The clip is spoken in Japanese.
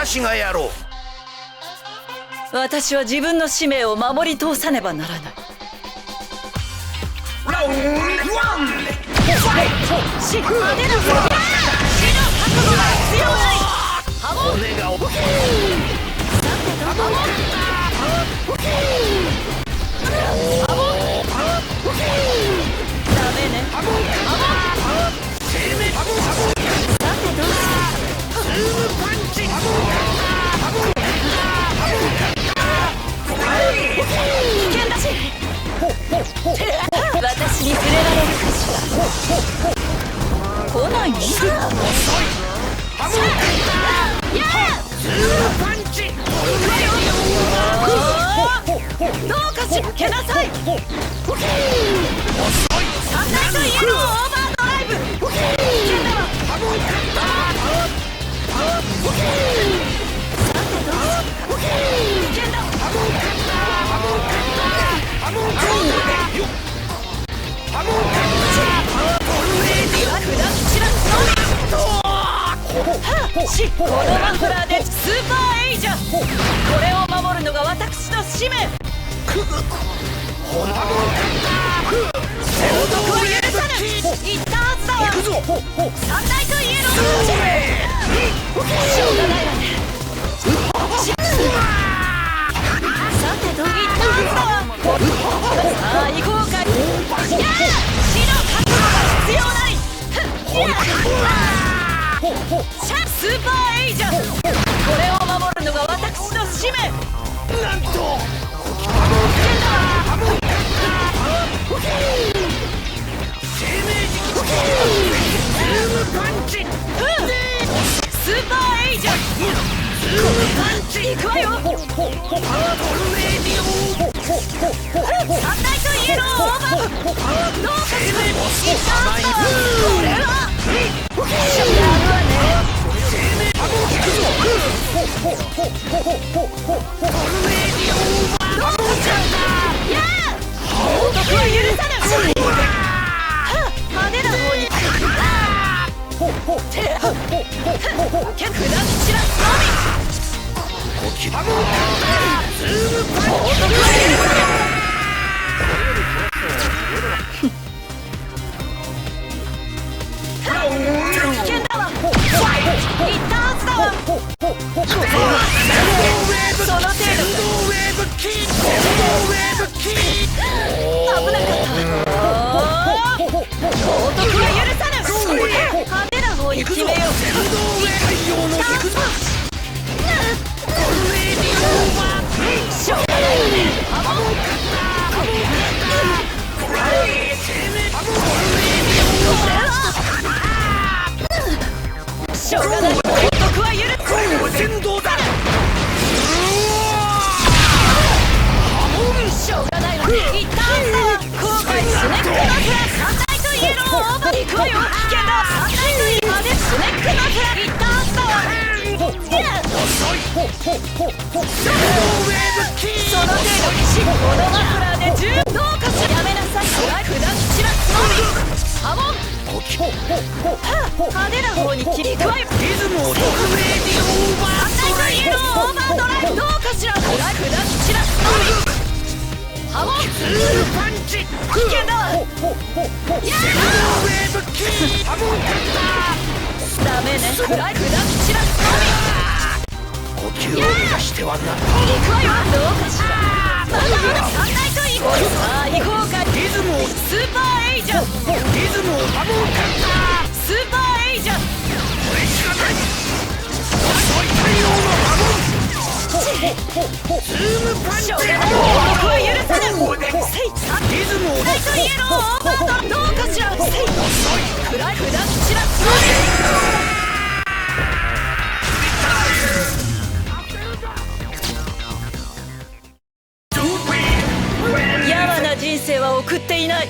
私がやろう。私は自分の使命を守り通さねばならない。ラウンドワン。死の覚悟が必要ない。ハモン。骨が大きい。ハモン。ダメね。ハモン。生命。さてどうする。ズームパンチ。危険だし。私に触れられるかしら。来ないの？遅い。ズームパンチ。どうかしら。けなさい。遅い。サンライトイエローオーバードライブ。危険だわ。さてどうする。危険だわ。このマフラーでスーパーエイジャー。これを守るのが私の使命。王族は許さぬ。言ったはずだわ。サンライトイエロー。しょうがないわね。さてどう言ったはずだわ。さあ行こうか。死の覚悟が必要ない。スーパーエイジャー。これを守るのが私の使命。なんと。生命時期。ズームパンチ。スーパーエイジャー。ズームパンチ。行くわよ。トルネーディオ。サンライトイエローオーバー。どうかしら。これはシャラーはね。王族は許さぬ。派手な方に。砕き散らすのみ。王族は許さぬ。危険だわ。言ったはずだわ。その程度。危なかった。王族は許さぬ。派手な方に決めよう。しょうがないわね。しょうがない。王族は許す。先導だ。しょうがないわ。言ったはずだわ。後悔しねっくのフラ。サンライトイエローオーバー。行くわよ。危険だ。サンライトイエローでスネックのフラ。言ったはずだわ。その程度。このマフラーでどうかしら。やめなさい。砕き散らすのみ。ハモン。派手な方に切り替え。リズムを特命にオーバー。サンライトイエローオーバードライブ。どうかしら。砕き散らすのみ。ハモン。ズームパンチ。危険だわ。ダメね。砕き散らすのみ。呼吸を乱してはな。行くわよ。どうかしら。まだまだサンライトイエロー。さあ行こうか。リズムを。スーパーエイジャー。リズムを。スーパーエイジャー。これしかない。遅い太陽の波紋。ズームパンチ。王国は許さぬ。リズムを。ライトイエローオーバード。どうかしら。暗い砕き散らすのみ。やわな人生は送っていない。